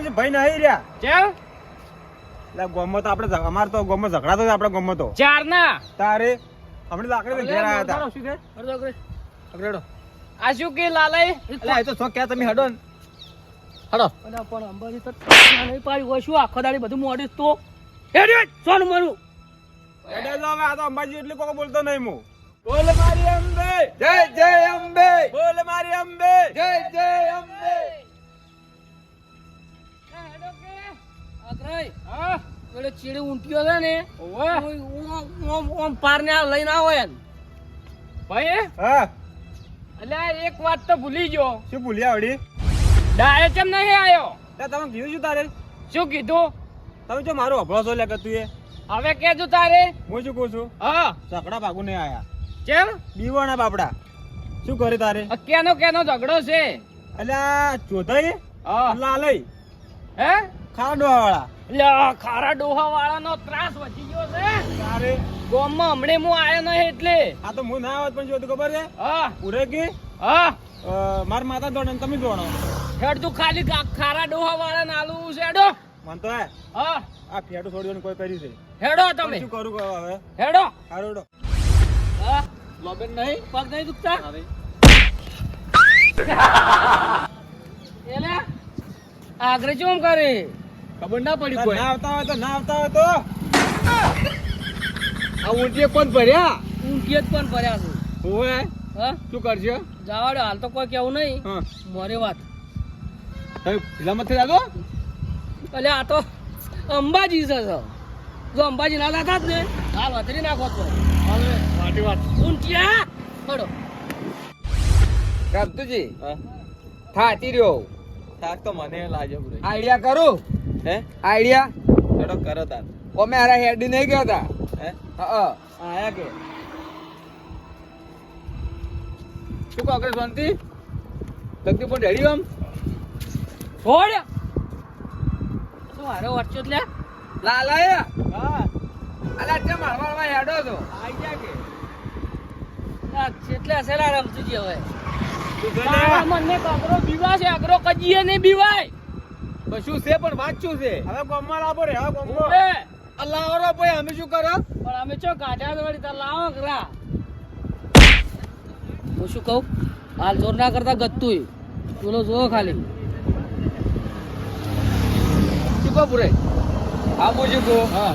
પણ ભાઈ નહીં રહ્યા કેમ એટલે ગોમમાં તો આપણે અમાર તો ગોમમાં ઝઘડા તો આપણે ગોમમાં તો ચાર ના તારે હમણાં લાકડી ઘેર આવ્યા હતા શું છે અગરેડો આ શું કે લાલાઈ એટલે આ તો છો ક્યાં તમે હડો હડો અને પણ અંબાજી તો નહીં પાડી હોય શું આખો દાડી બધું મોડીશ તો હેડ સોનું મારું એટલે જો હવે આ તો અંબાજી એટલે કોઈ બોલતો નહીં હું બોલ મારી અંબે જય જય અંબે બોલ મારી અંબે જય જય અંબે હેડો કે અગરાઈ હા પેલો ચીડી ઊંટિયો છે ને ઓમ પાર ને લઈને આવો એમ ભાઈ હા અલ્યા એક વાત તો ભૂલી ગયો શું ભૂલ્યા વળી ડાયે કેમ નહીં આવ્યો તે તમે કીધું શું તારે શું કીધું તમે જો મારો અભળો છો લે કે તું એ હવે કેજો તારે હું શું કહું છું હા ઝઘડા ભાગુ નહીં આયા કેમ બીવાના બાપડા શું કરે તારે કેનો ઝઘડો છે અલ્યા ચોધાઈ હા લાલઈ હે ખાડો વાળા લ્યા ખારા ડોહા વાળાનો ત્રાસ વધી ગયો છે તારે ગામમાં હમણે હું આયો નહીં એટલે આ તો હું ના આવત પણ શું હતું ખબર છે હા પૂરે કે હા માર માતા દોડે તમે દોડો હેડ તું ખાલી ખારા ડોહા વાળા નાલું છે હેડો મન તો હે હા આ ફેટું છોડીને કોઈ કર્યું છે હેડો તમે શું કરું કહો હવે હેડો હારોડો હા લોબેન નહીં પગ નહીં દુખતા એલે આગળ શું કરે ખબર ના પડી કોઈ ના આવતા હોય તો ના આવતા હોય તો આ ઊંટીએ કોણ ભર્યા ઊંટીએ જ કોણ ભર્યા છે ઓય હા શું કરશે જવાડો હાલ તો કોઈ કેવું નહીં હા મોરે વાત તમે ફિલ્મ થી લાગો અલે આ તો અંબાજી છે સર. જો અંબાજી ના લાગા જ ને હાલ વધરી નાખો તો હવે વાટી વાત ઊંટિયા પડો કાબતુજી થાતી રહ્યો થાક તો મને લાગે પૂરે આઈડિયા કરું હે આઈડિયા ચડો કરો તાર ઓમે હારા હેડી નહીં ગયો તા હે હા આયા કે શું કહો કે શાંતિ તકતી પણ રેડી આમ છોડ શું હારે વાટજો એટલે લાલાયા હા અલા તે મારવા હેડો તો આયા કે એટલે અસેલા રમતુજી હવે તું જો તારા મને અગરો બીવા છે અગરો કજીએ નહીં બીવાય શું છે પણ વાત શું છે હવે ગોમમાં લાવો રે હવે ગોમમાં ઓએ અલ્લાહ ઓરો ભાઈ અમે શું કરો પણ અમે ચો કાઢ્યા તો વળી તાર લાવો કરા હું શું કહું હાલ જોર ના કરતા ગત્તુંય બોલો જો ખાલી શું કહો પૂરે હા હું શું કહું હા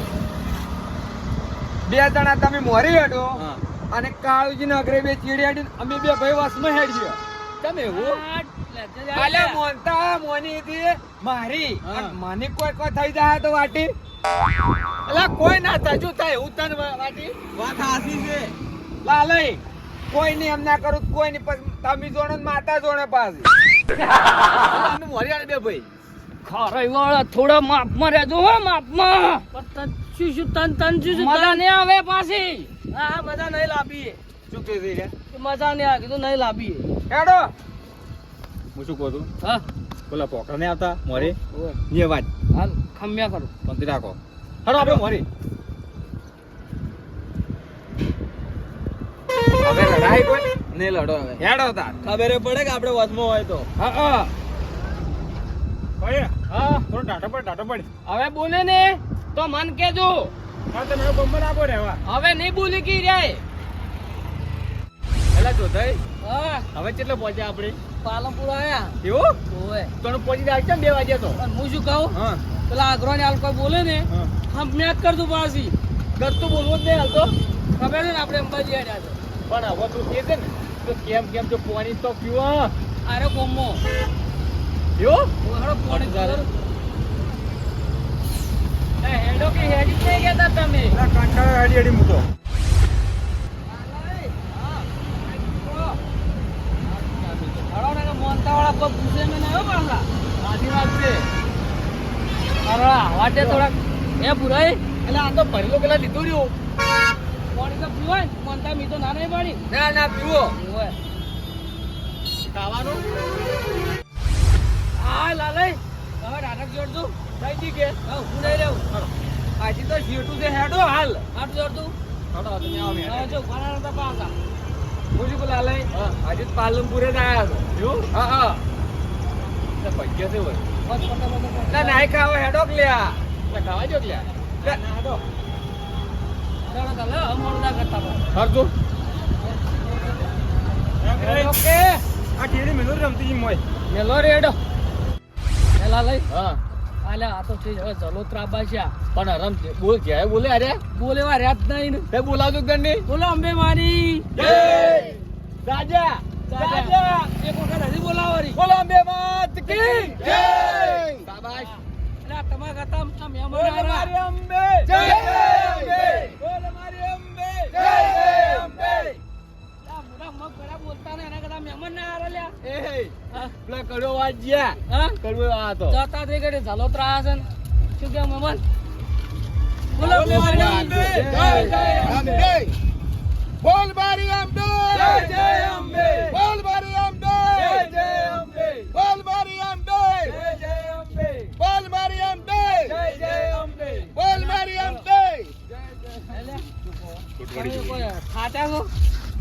બે જણા તમે મોરી હેડો હા અને કાળુજી ના અગ્રે બે ચીડી હેડી અમે બે ભાઈ વાસમાં હેડ્યો તમે એવું અલે મોનતા મોની હતી મારી હા. અને મને કોઈ થઈ જાય તો વાટી અલા કોઈ ના તાજુ થાય હું તને વાટી વાત હાસી છે લાલઈ કોઈ ની એમ ના કરું કોઈ ની તમે જોણો ને માતા જોણે પાછી અમે મોરી આને બે ભાઈ ખરાઈ વાળા થોડા માપમાં રહેજો હો માપમાં પણ તન શું મજા નહીં આવે પાછી હા મજા નહીં લાવીએ શું કે છે રે મજા નહીં આવે કીધું નહીં લાવીએ હેડો હું શું કહું છું હા પેલા પોકરા નહીં આવતા મોરે ઓય એ વાત હાલ ખમ્યા કરો પંતી રાખો હડો આપણે મોરે હવે લડાઈ કોઈ નહીં લડો હવે હેડો તાર ખબર પડે કે આપણે વસમાં હોય તો હા હા ભાઈ હા થોડો ટાટો પડ હવે બોલે ને તો મન કેજો હા તમે ગોમમાં આપો રહેવા હવે નહીં બોલી કી રે પેલા જોતાઈ હા હવે કેટલે પહોંચ્યા આપણે પાલનપુર આયા એવું ઓય તો પહોંચી જાય કેમ 2 વાગ્યા તો પણ હું શું કહું હા પેલા અઘરો ને હાલ કોઈ બોલે ને હા હમ મેચ કર દઉં પાછી ગતું બોલવું જ નહીં હાલ તો ખબર છે ને આપણે અંબાજી આવ્યા છે પણ હવે તું કે છે ને તો કેમ તો પાણી તો પીવો અરે કોમો એવું ઓહડો પોણી ચાલે એ હેડો કે હેડી નહીં ગયા તમે પેલા કાંટાળા હાડી હાડી મૂકો એટલે આ તો ભરેલો પેલા લીધું રહ્યું પાણી તો પીવાય મોનતા મી તો ના નહીં પાણી ના ના પીવો ઓય ખાવાનું હા લાલય હવે નાટક જોડતું થઈ જી કે હા હું નહીં રહેવું આજે તો શેઠું છે હેડો હાલ આટલું જોડતું હડો તમે આવો મેં હા જો ખાના નતા પાછા હું શું બોલા લઈ હા આજે તો પાલનપુરે જ આયા છો એવું હા હા પૈસા છે હોય બસ પકડ. લે નાઈ ખાવ હેડો કે લ્યા એટલે ખાવા જો લ્યા લે ચાલો ચાલો અમારું ના કરતા બસ. હરતું ઓકે આ ઠેરી મેલો રમતી જી મોય મેલો રેડો પેલા લઈ હા આલે આ તો થઈ હવે જલોત્રા બાસ્યા પણ રમ બોલ ક્યારે બોલે અરે બોલેવા રહ્યા જ નહીં ને. તે બોલાવજો ગણની બોલો અંબે મારી જય રાજા રાજા એક વખત હજી બોલાવો રી. બોલો અંબે માત કી જય શાબાશ એટલે આ તમારા કરતા આમ મહેમાન બોલ હારા. મારી અંબે જય અંબે બોલ મારી અંબે જય અંબે આ મોટા મગ ઘણા બોલતા ને એના કરતા મહેમાન ના હારા લ્યા. એ હા? પેલા કડો વાજ્યા હા? કડવો આ તો જતા થઈ ગઈ જલોત્રા આવે છે ને. શું કે મહેમાન બોલો બોલ મારી અંબે જય અંબે બોલ મારી અંબે જય અંબે બોલ મારી અંબે જય અંબે બોલ મારી અંબે જય અંબે બોલ મારી અંબે જય અંબે બોલ મારી અંબે તમે કોઈ ખાતા છો?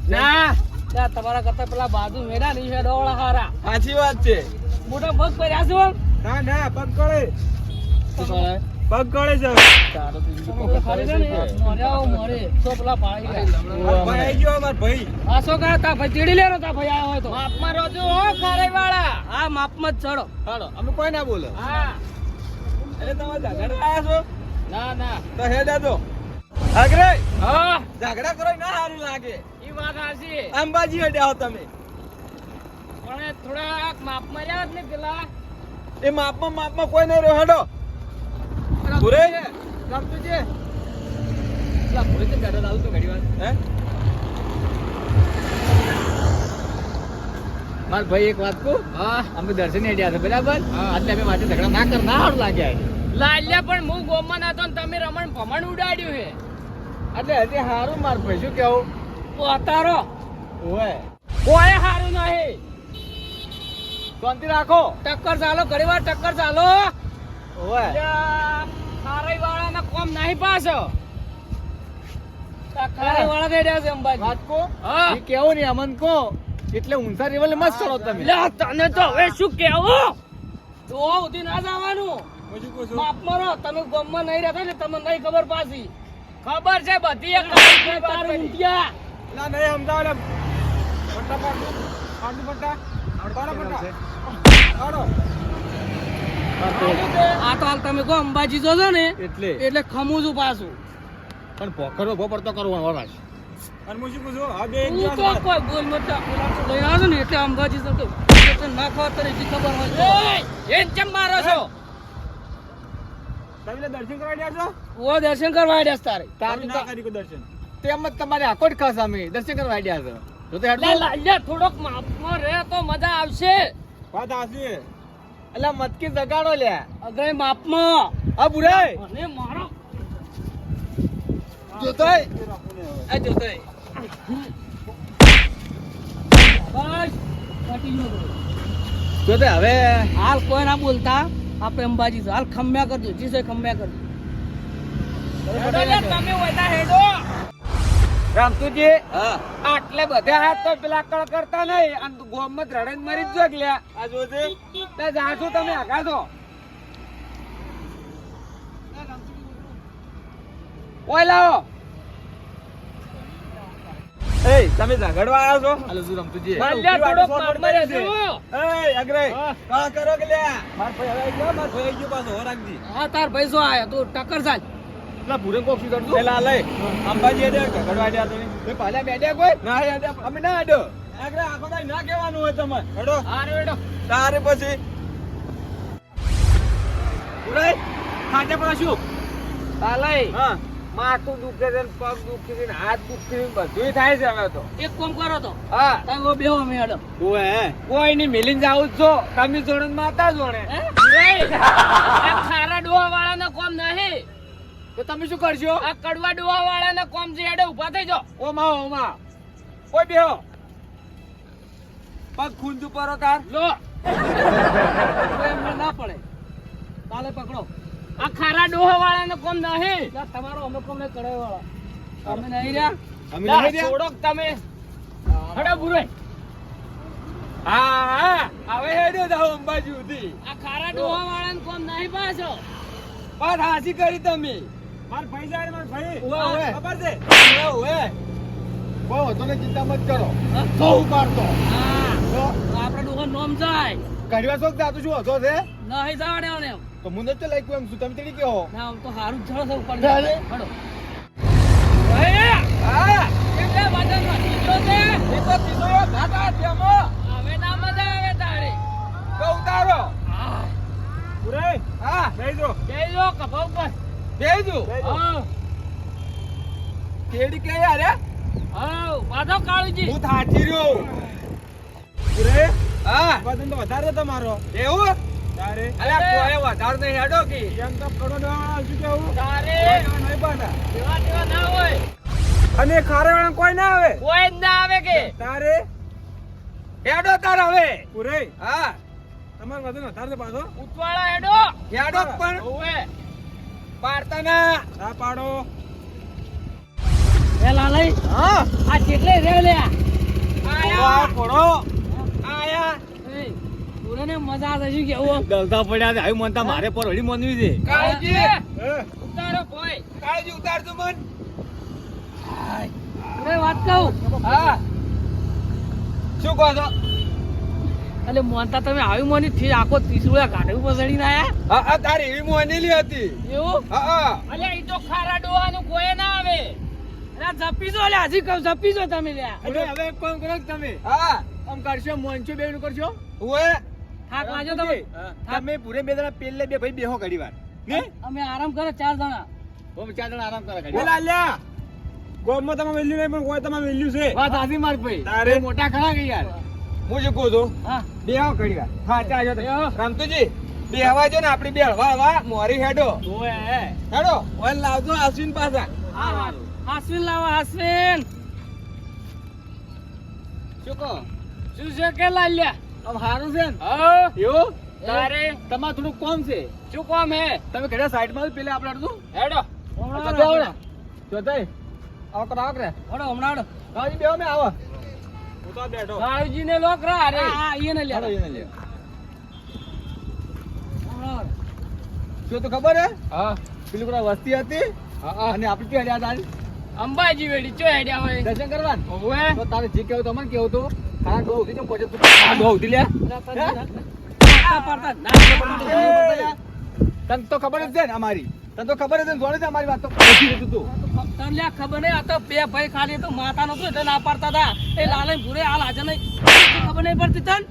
ના ત્યાં તમારા કરતા પેલા બાજુ મેડા નહીં છે ડોળા હારા સાચી વાત છે મોટા પગ પડ્યા છો ના ના પગ કળે પગ કળે છે તમે ખરી છે ને મર્યા મરે તો પેલા પાડી ગયા. ભાઈ આઈ ગયો માર ભાઈ આ શું કહે તા ભાઈ ચીડી લેરો તા ભાઈ આયો હોય તો માપમાં રોજો હો ખારે વાળા. હા માપમાં જ ચડો. હાલો અમે કોઈ ના બોલે હા એટલે તમે ઝઘડા આયા છો ના ના તો હેડ દો આગરે હા ઝઘડા કરો ના સારું લાગે ઈ વાત હાચી અંબાજી હેડ્યા હો તમે પણ થોડા માપમાં રહ્યા જ ને પેલા એ માપમાં કોઈ નહીં રહ્યો હેડો પૂરે ગમતું છે પેલા પૂરે તો બેઠો લાવું તો ઘડી વાર હે માર ભાઈ એક વાત કહું હા અમે દર્શન હેડ્યા છે બરાબર એટલે અમે માટે ઝઘડા ના કર ના સારું લાગ્યા લાલ્યા પણ હું ગોમમાં નતો ને તમે રમણ ભમણ ઉડાડ્યું છે એટલે હજી સારું માર ભાઈ શું કેવું પોતારો ઓય કોઈ હારું નહીં. શાંતિ રાખો ટક્કર ચાલો ઘણી વાર ટક્કર ચાલો ઓય ખારાઈ વાળાના કોમ નહીં પાછો ખારાઈ વાળા થઈ રહ્યા છે અંબાજી. વાત કો હા. એ કેવું નહીં અમન કો એટલે ઊંચા લેવલે મસ્ત ચડો તમે લે તને તો હવે શું કેવું તો ઉધી ના જવાનું પછી કહું છું માપમાં રહો. તમે ગામમાં નહીં રહેતા ને તમને નહીં ખબર પાછી ખબર છે બધી એક તારું ઊંટિયા. ના નહીં અમદાવાદ પટ્ટા પાડું પટ્ટા પાડો પટ્ટા પાડો આ તો હાલ તમે કહો અંબાજી જોજો ને એટલે એટલે ખમું છું પાછું. પણ પોખરો ઉભો પડતો કરવાનો વરાશ અને હું શું કહું છું આ બે એક હું તો કોઈ બોલ મત લઈ આવ્યો ને એટલે અંબાજી તો નાખવા તને જી ખબર હોય એ કેમ મારો છો તમે દર્શન કરવા ગયા છો ઓ દર્શન કરવા આવ્યા છે તારે તારું ના કરી કોઈ દર્શન તેમ જ તમારે આખો જ ખાસ અમે દર્શન કરવા ગયા છો જો તો હેડો લાલ્યા થોડોક માપમાં રહે તો મજા આવશે. વાત આસી એટલે મતકી જગાડો લે અગર માપમાં આ બુરાઈ અને મારો જોતોય આ જોતોય બસ પટી ગયો બધું. જોતોય હવે હાલ કોઈ ના બોલતા આપણે અંબાજી છે. હાલ ખમ્યા કરજો જીસે ખમ્યા કરજો. તમે ઓયતા હેડો રામતુજી હા આટલે બધા હાથ તો પેલા કળ કરતા નહીં અને ગોમત રડે મરી જ લ્યા આ જોતે તે જાશું તમે આગા છો ઓય લાવો એ તમે ઝઘડવા આવ્યા છો હાલો શું રમતુજી લાલ્યા થોડોક માપમાં રહેજો. એ અગ્રે હા. કા કરો કે લે માર ભાઈ આવી ગયો માર ભાઈ આવી ગયો પાછો હો રાખજી હા તાર પૈસો આયા તું ટક્કર ચાલ. પેલા ભૂરે કોફી કરજો પેલા લઈ અંબાજી હેડે ઝઘડવા આડ્યા તમે એ પાલા બેડ્યા કોઈ ના હેડે અમે ના હેડો અગ્રે આખો દાઈ ના કહેવાનું હોય તમે હેડો હારે હેડો. તારે પછી ઉરાઈ ખાતે પાછું તાલય હા માથું દુખે છે ને પગ દુખે છે ને હાથ દુખે છે ને બધુંય થાય છે હવે તો એક કામ કરો તો હા તમે બેહો અમે હેડો. ઓએ કોઈ ની મિલીને જાવું જ છો તમે જોડે ને માતા જોડે હે? આ ખારા ડોહા વાળાના કોમ નહીં. તો તમે શું કરશો આ કડવા ડોહા વાળાના કોમ છે હેડો ઊભા થઈ જાઓ. ઓમાં કોઈ બેહો પગ ખૂંદુ પરો તાર લો એમને ના પડે કાલે પકડો. આ ખારા ડોહા વાળાના કોમ નહીં. તમારો અમે કોમ ને કડાઈ વાળા અમે નહીં રહ્યા. અમે લા, નહીં રહ્યા? છોડો કે તમે હેડો બુરે હા હવે હેડ્યો જાવ અંબાજી સુધી. આ ખારા ડોહા વાળાને કોમ નહીં પાછો. વાત હાસી કરી તમે. માર ભાઈ જાય માર ભાઈ ઉવે, ઉવે. ખબર છે ઓવે બહુ હતો ને ચિંતા મત કરો હા? બહુ ઉપાડતો હા તો આપડે ડોહા નોમ જાય ઘડીવાર શોખ જાતું શું હતો છે નહીં જવાડે ને એમ. તો મુંદે તો લાગ્યું એમ શું તમે તેડી કેવો ના આમ તો હારું જ જળો છે ઉપર ચાલે. હડો. હા એટલે વજનમાં કીધો છે. એ તો કીધું એ ભાગા તેમાં હવે ના મજા આવે તારે. તો ઉતારો. હા પૂરે હા બેજો જઈ લો કપા ઉપર. બેજો હા કેડી કે યાર હા પાછો કાળુજી. હું થાચી રહ્યો. પૂરે હા વજન તો વધારે તમારો એવું તારે અલ્યા કોઈ વધારે નહીં હેડો કે એમ તો કડો દવા શું કેવું તારે નહીં પાટા જેવા તેવા ના હોય. અને ખારે વાળા કોઈ ના આવે કોઈ જ ના આવે કે. તારે હેડો તાર હવે. પૂરે હા તમારો વજન વધારે છે પાછો ઉતવાળા હેડો. હેડો પણ ઓવે પાડતા ના. આ પાડો એ લાલઈ હા આ કેટલે રે લે. આયા કોડો આયા એ પૂરેને મજા આવે શું કેવું. દલતા પડ્યા છે આવી મનતા મારે પર હળી મનવી છે. કાળજી ઉતારો કોઈ. કાળજી ઉતારજો મન. પૂરે વાત કહું. હા શું કહો છો? એટલે મોનતા તમે આવી મોની થી આખો 30 રૂપિયા કાઢી ઉપર ચડીને આયા. હા હા તારી એવી મોનેલી હતી. એવું હા હા અલ્યા ઈ તો ખારા ડોહાનું કોઈ ના આવે. અલ્યા જપી જો લ્યા હજી કહું જપી જો તમે લ્યા. હવે એક કામ કરો કે તમે હા આમ કરશો મોંચો બેન કરશો ઓએ થાક લાગ્યો તમે. તમે પૂરે બે જણા પેલે બે ભાઈ બેહો ઘડી વાર ને અમે આરામ કરો 4 જણા. હું ચાર જણા આરામ કરે ઘડી વાર લ્યા ગોમમાં તમે વેલ્યુ નહીં પણ કોઈ તમારે વેલ્યુ છે વાત હાથી માર ભાઈ. તારે મોટા ખરા કે યાર. હું શું કહું છું હા બેહો ઘડી વાર. હા ચાલો બેહો. રામતુજી બેહવા જો ને આપડી બેહવા વા મોરી હેડો ઓએ હે. હેડો ઓય લાવજો આશ્વિન પાછા. હા હાસવીન લાવો હાસવીન. શું કહો શું છે કે લાલ્યા. આમ સારું છે ને હા એવું તારે તમારે થોડું કોમ છે શું કામ હે. તમે ઘડા સાઈડમાં પેલે આપણે અડધું હેડો જોતાય આવો કરો આવો કરે હડો હમણાં હડો. ગાડી બેહો મે આવો હું તો બેઠો કાળુજી ને લોક રા રે. હા ઈને લે. હેડો એને લે શું તો ખબર હે હા પેલી કોઈ વસ્તી હતી અને આપણે ક્યાં યાદ આવી અંબાજી વેડી ચો હેડ્યા હોય. દર્શન કરવા ઓવે તો તારે જે કેવું તમને કેવું તું ખાના ડો ઉધી કેમ પહોંચે તું આ ડો ઉધી લે તને તો ખબર જ છે ને અમારી તને તો ખબર જ છે ને જોડે છે અમારી વાત તો પૂછી લીધું તું તને લ્યા ખબર નહીં. આ તો બે ભાઈ ખાલી તો માતા નતું એટલે ના પાડતા હતા. એ લાલે ભૂરે હાલ હાજર નહીં. ખબર નહીં પડતી તન.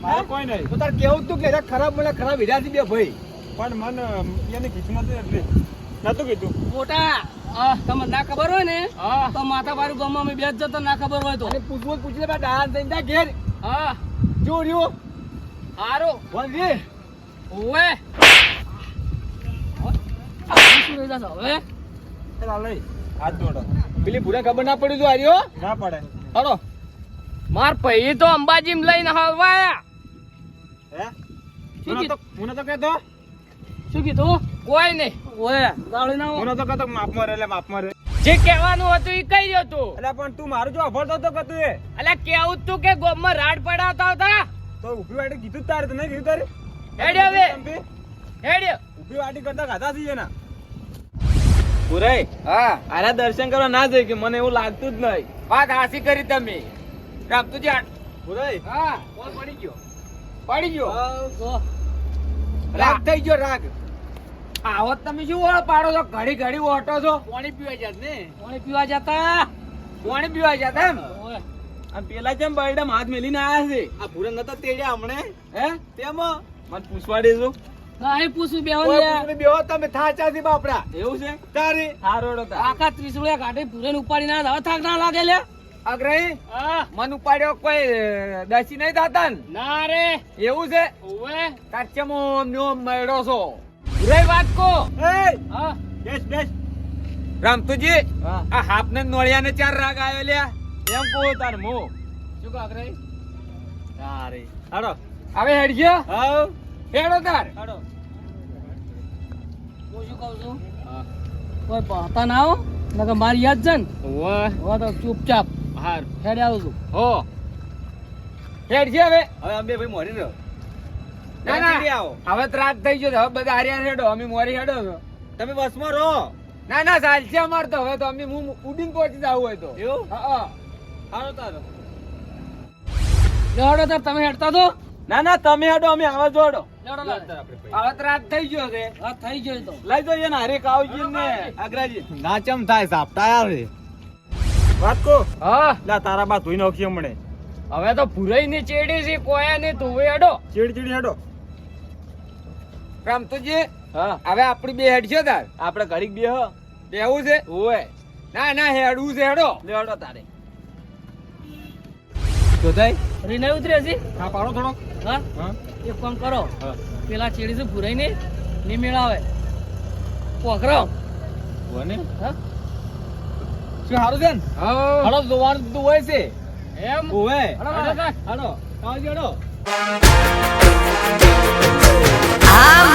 મારે કોઈ નહીં તો તારે કેવું તું કે એને ખરાબ મને ખરાબ વિદ્યાર્થી બે ભાઈ પણ મન એને કીધું નથી એટલે નતું કીધું મોટા તમને ના ખબર હોય ને તો માથા મારું ગામમાં અમે બે જ જતો ના ખબર હોય તો. અને પૂછવું પૂછી લે ડાન્સ થઈને જા ઘેર હા જો રહ્યો હારો વંજી ઓવે શું રહી જશે હવે. પેલા લઈ હાથ જોડો પેલી ભૂરે ખબર ના પડી જો આર્યો ના પડે હાલો માર પૈ તો અંબાજી લઈને હલવાયા. હે શું હું તો કહેતો શું કીધું કોઈ નહીં. ઓએ ગાળી ના હું તો કહેતો માપમાં રે એટલે માપમાં રે જે કહેવાનું હતું એ કહી રહ્યો તું. એટલે પણ તું મારું જો અભરતો તો કે તું એ એટલે કેવું તું કે ગોમમાં રાડ પડાવતા હતા. તો ઉભી વાટી કીધું જ તારે તો નહીં કીધું તારે હેડ્યો હવે હેડ્યો. ઉભી વાટી કરતા ખાધા છીએ ને ભૂરાઈ હા આરા દર્શન કરવા ના જઈ કે મને એવું લાગતું જ નહીં વાત હાસી કરી તમે રામતુજી ભૂરાઈ હા કોણ પડી ગયો પડી ગયો જો રાગ થઈ ગયો રાગ આવો તમે શું ઓળ પાડો છો ઘડી ઘડી ઓટો છો પાણી પીવા જાત ને પાણી પીવા જતા. પાણી પીવા જાત એમ ઓએ આ પેલા જેમ બરડા હાથ મેલીને આયા છે આ ભૂરા નતા તેડ્યા હમણે હે તેમાં મને પૂછવા દેજો નહીં પૂછું બેહો ઓય લે. પૂછને બેહો તમે થાચા છે બાપડા એવું છે તારે હારોડો તા આખા 30 રૂપિયા કાઢી પૂરેને ઉપાડી ના હવે થાક ના લાગે લે. અગ્રહી હા મન ઉપાડ્યો કોઈ દસી નહીં થતા ને ના રે એવું છે ઓએ કાચમો નો મેળો છો રહી વાત કો. એ હા બેસ બેસ રામતુજી હા આ હાપને નોળિયાને ચાર રાગ આવ્યો લ્યા એમ કહો તાર મો શું કાક રે. તારે હાડો હવે હેડ ગયો હાવ હેડો તાર હાડો હું શું કહું છું કોઈ પાતા ના આવો નકર મારી યાદ છે ને ઓવે હવે તો ચૂપચાપ હાર હેડે આવું છું હો હેડ છે હવે હવે અમે ભાઈ મોરી રહ્યો ના ના હવે ત્રાસ થઈ ગયો છે. હવે બધા હાર્યા હેડો અમે મોરી હેડો છો. તમે બસમાં રહો ના ના ચાલશે અમાર તો હવે તો અમે હું ઉડીને પહોંચી જવું હોય તો એવું હા હાલો તારો લેવડો તાર તમે હેડતા તો ના ના તમે હેડો અમે આવા જોડો લેવડો લાવે. હવે ત્રાસ થઈ ગયો છે હા થઈ ગયો એ તો લઈ દો એને હરે કાવજી ને અગ્રાજી ના ચમ થાય સાપટા આવે વાત કો હા લા તારા બા ધોઈ નાખી હમણે હવે તો ભૂરાઈ ની ચેડી છે કોયા ની તું હેડો ચીડ હેડો રામતુજી હા હવે આપણી બે હેડ છે તાર આપણે ઘડીક બે હ બેવું છે ઓય ના ના હેડવું છે હેડો લેવાડો તારે તો થાય રીને ઉતરે હજી હા પાડો થોડો હા હા એક કામ કરો હા પેલા ચેડી છે ભૂરાઈ ને ની મેળાવે પોખરો કોને હા શું હારું છે ને હા હાલો જોવાનું બધું હોય છે એમ ઓય હાલો, હાલો, હાલો કાવજી હેડો આ